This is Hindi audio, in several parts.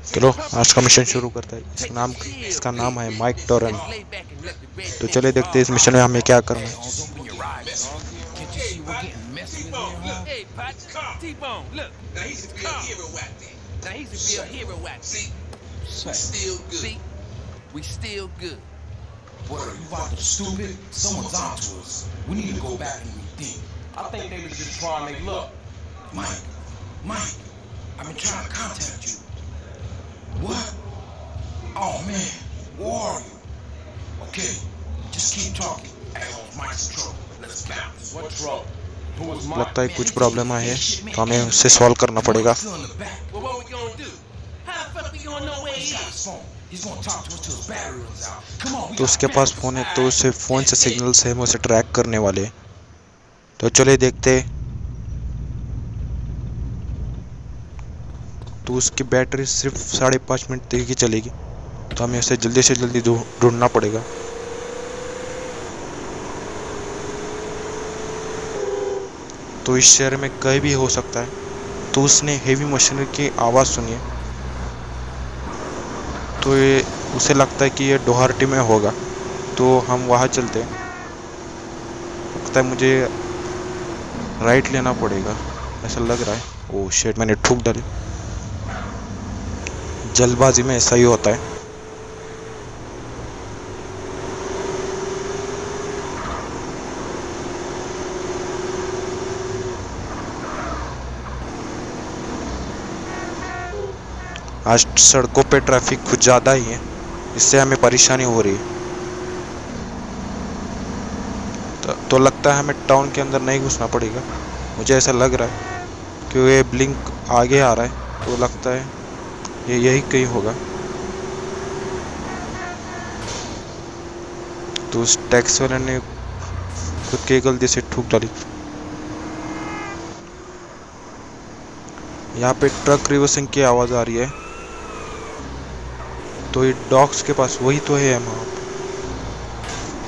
चलो आज का मिशन शुरू करते हैं। इसका नाम है माइक टोरन। तो चलिए देखते हैं इस मिशन में हमें क्या करना है। We still good. What are you about to stupid? Someone's onto us. We need to go back and rethink. I think they was just trying to make luck. Mike, I've been trying to contact you. What? Oh man, where are you? Okay, just keep talking. Hey, Mike's trouble. Let's bounce. What trouble? Who was Mike? लगता है कुछ प्रॉब्लम है तो हमें उससे सॉल्व करना पड़ेगा। तो उसके पास फ़ोन है तो उसे फ़ोन से सिग्नल से हम उसे ट्रैक करने वाले। तो चलिए देखते। तो उसकी बैटरी सिर्फ 5.5 मिनट तक ही चलेगी, तो हमें उसे जल्दी से जल्दी ढूंढना पड़ेगा। तो इस शहर में कहीं भी हो सकता है। तो उसने हेवी मशीनरी की आवाज़ सुनी है, तो ये उसे लगता है कि ये डोहार्टी में होगा। तो हम वहाँ चलते हैं। लगता है मुझे राइट लेना पड़ेगा, ऐसा लग रहा है। ओह शिट, मैंने ठूक डाली। जल्दबाजी में ऐसा ही होता है। आज सड़कों पे ट्रैफिक कुछ ज़्यादा ही है, इससे हमें परेशानी हो रही है। तो लगता है हमें टाउन के अंदर नहीं घुसना पड़ेगा, मुझे ऐसा लग रहा है, क्योंकि ये ब्लिंक आगे आ रहा है। तो लगता है ये यही कहीं होगा। तो उस टैक्सी वाले ने खुद की गलती से ठूक डाली। यहाँ पे ट्रक रिवर्सिंग की आवाज़ आ रही है। तो ये डॉग्स के पास वही तो है हम।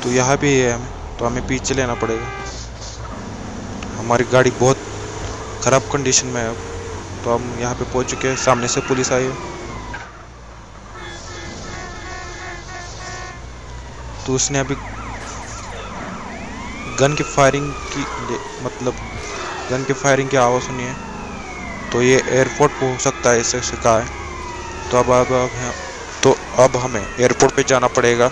तो यहाँ भी है हमें, तो हमें पीछे लेना पड़ेगा। हमारी गाड़ी बहुत ख़राब कंडीशन में है अब। तो हम यहाँ पे पहुँच चुके हैं। सामने से पुलिस आई है। तो उसने अभी गन की फायरिंग की आवाज़ सुनी है। तो ये एयरपोर्ट हो सकता है, इससे कहा है। तो अब हमें एयरपोर्ट पे जाना पड़ेगा।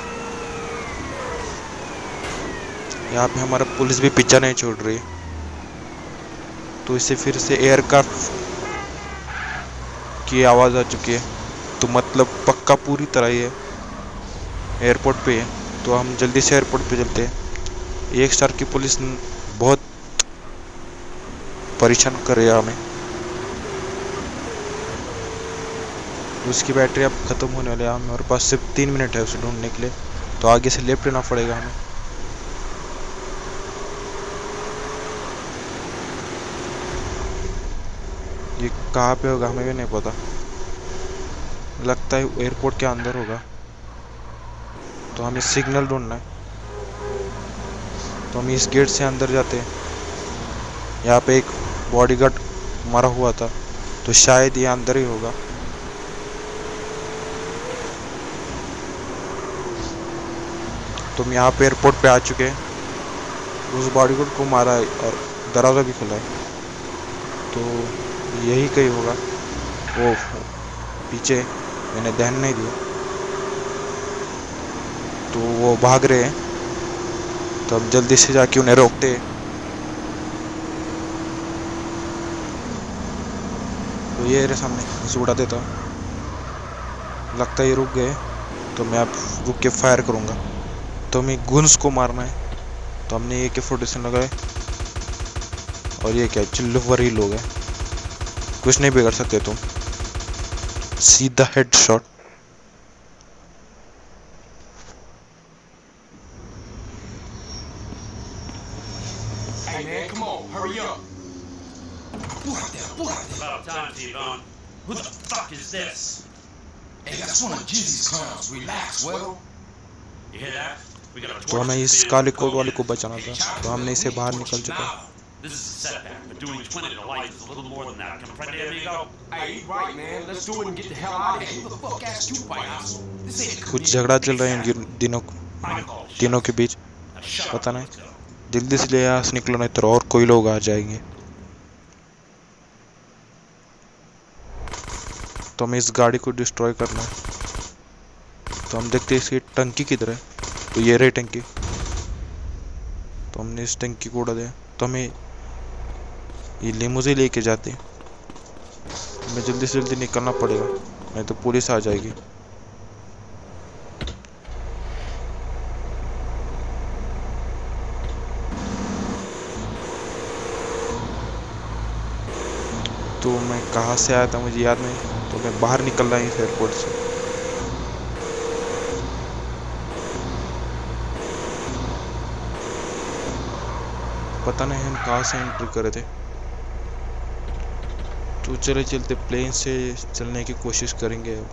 यहाँ पे हमारा पुलिस भी पीछा नहीं छोड़ रही। तो इसे फिर से एयरक्राफ्ट की आवाज़ आ चुकी है। तो मतलब पक्का पूरी तरह ये एयरपोर्ट पे है। तो हम जल्दी से एयरपोर्ट पे चलते हैं। 1 स्टार की पुलिस बहुत परेशान कर रही है हमें। तो उसकी बैटरी अब ख़त्म होने वाली है। हमारे पास सिर्फ 3 मिनट है उसे ढूंढने के लिए। तो आगे से लेफ्ट लेना पड़ेगा हमें। ये कहाँ पे होगा हमें भी नहीं पता। लगता है एयरपोर्ट के अंदर होगा। तो हमें सिग्नल ढूंढना है। तो हम इस गेट से अंदर जाते हैं। यहाँ पे एक बॉडीगार्ड मरा हुआ था, तो शायद ये अंदर ही होगा। तो हम यहाँ पे एयरपोर्ट पे आ चुके हैं। उस बॉडीगार्ड को मारा है और दरवाज़ा भी खुला है। तो यही कहीं होगा। वो पीछे मैंने ध्यान नहीं दिया। तो वो भाग रहे हैं, तो हम जल्दी से जाके उन्हें रोकते हैं। तो ये रहे सामने, इसे उड़ा देता हूँ। लगता है ये रुक गए, तो मैं अब रुक के फायर करूँगा। तो हमें गुन्स को मारना है। तो हमने AK-47 लगाए। और ये क्या चिल्लवर ही लोग हैं, कुछ नहीं बिगड़ सकते तुम। सीधा head shot. Hey man, come on, hurry up. About time, T-Bone. Who the fuck is this? Hey, that's one of Jizzy's clowns. Relax, well. You hear that? तो हमें इस काले कोट वाले को बचाना था। तो हमने इसे बाहर निकल चुका। This is a setback, but doing 20 to life is a little more than that. Comprende, amigo? Hey, you right, man. Let's do it and get the hell out of here. Who the fuck asked you, payaso? This ain't a कुछ झगड़ा चल रहा है इन दिनों I call it तीनों के बीच, Now shut पता up. नहीं। Let's go. जल्दी से ले यहाँ से निकलो, नहीं तो और कोई लोग आ जाएंगे। तो हमें इस गाड़ी को डिस्ट्रॉय करना है। तो हम देखते हैं इसकी टंकी किधर है। तो ये रही टंकी। तो हमने इस टंकी को उड़ा दिया। तो हमें ये लिमोज़िन लेके जाते हैं। हमें जल्दी से जल्दी निकलना पड़ेगा, नहीं तो पुलिस आ जाएगी। तो मैं कहाँ से आया था मुझे याद नहीं। तो मैं बाहर निकल रहा हूँ इस एयरपोर्ट से। पता नहीं हम कहाँ से एंट्री करे थे। तो चले चलते प्लेन से चलने की कोशिश करेंगे अब।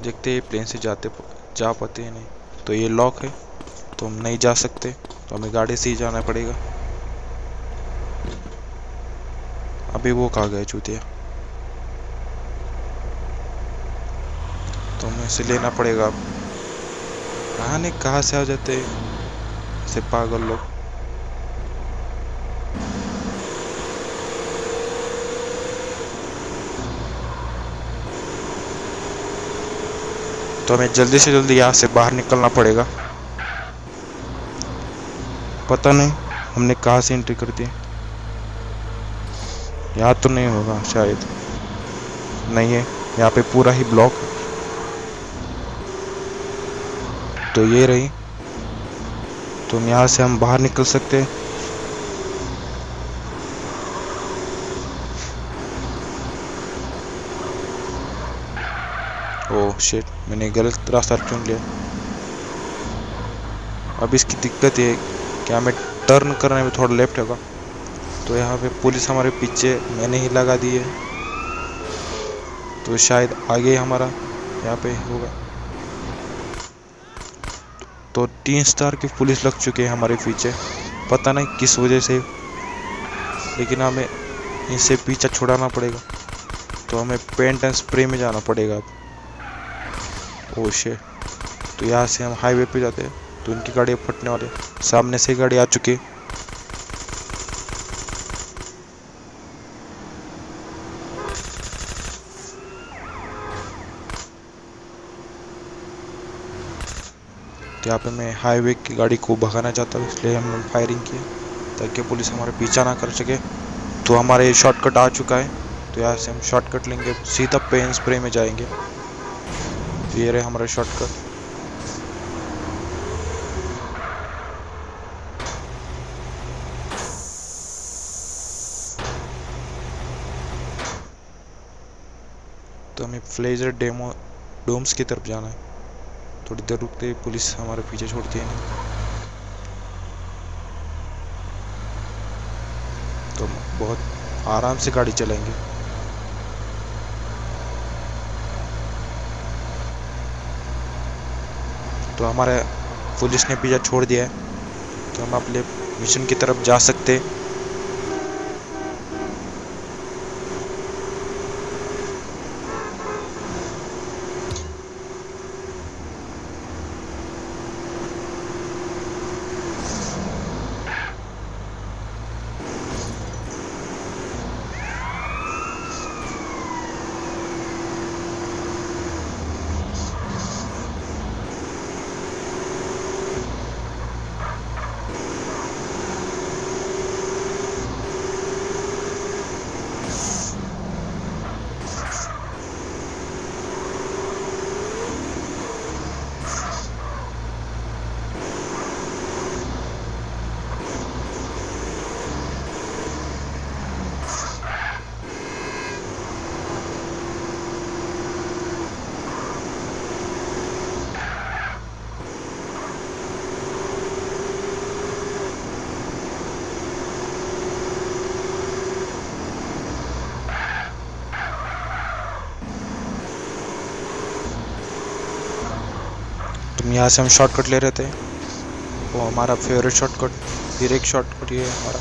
देखते हैं प्लेन से जा पाते हैं नहीं। तो ये लॉक है, तो हम नहीं जा सकते। तो हमें गाड़ी से ही जाना पड़ेगा। अभी वो कहाँ गए चूतिया। तो हमें इसे लेना पड़ेगा अब। कहाँ से आ जाते हैं ऐसे पागल लोग। तो हमें जल्दी से जल्दी यहाँ से बाहर निकलना पड़ेगा। पता नहीं हमने कहाँ से एंट्री कर दी। यहाँ तो नहीं होगा शायद। नहीं है, यहाँ पे पूरा ही ब्लॉक है। तो ये रही। तो यहाँ से हम बाहर निकल सकते हैं। ओह शिट, मैंने गलत रास्ता चुन लिया। अब इसकी दिक्कत ये कि हमें टर्न करने में थोड़ा लेफ्ट होगा। तो यहाँ पे पुलिस हमारे पीछे मैंने ही लगा दी है। तो शायद आगे हमारा यहाँ पे होगा। तो 3 स्टार की पुलिस लग चुके हैं हमारे पीछे, पता नहीं किस वजह से, लेकिन हमें इनसे पीछा छुड़ाना पड़ेगा। तो हमें पेंट एंड स्प्रे में जाना पड़ेगा अब। Oh shit. तो यहाँ से हम हाईवे पे जाते हैं। तो उनकी गाड़ी फटने वाले, सामने से गाड़ी आ चुकी है। तो यहाँ पे मैं हाईवे की गाड़ी को भगाना चाहता हूँ, इसलिए हमने फायरिंग की ताकि पुलिस हमारे पीछा ना कर सके। तो हमारा ये शॉर्टकट आ चुका है। तो यहाँ से हम शॉर्टकट लेंगे, सीधा पेन स्प्रे में जाएंगे। तो ये रहे हमारा शॉर्टकट। तो हमें फ्लेजर डोम्स की तरफ जाना है। थोड़ी देर रुकते ही पुलिस हमारे पीछे छोड़ती है नहीं। तो बहुत आराम से गाड़ी चलाएंगे। तो हमारे पुलिस ने पीछा छोड़ दिया है। तो हम अपने मिशन की तरफ जा सकते हैं। तुम यहाँ से हम शॉर्टकट ले रहे थे। वो हमारा फेवरेट शॉर्टकट, फिर एक शॉर्टकट ये है हमारा।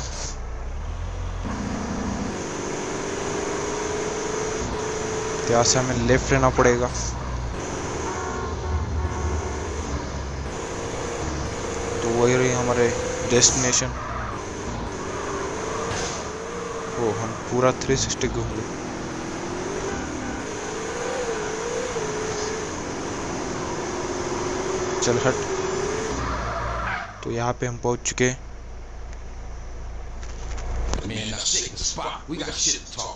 तो यहाँ से हमें लेफ्ट लेना पड़ेगा। तो वही रही हमारे डेस्टिनेशन। वो हम पूरा 360 घूम गए। चल हट। तो यहाँ पे हम पहुंच चुके। Man, now shake the spot. We got shit to talk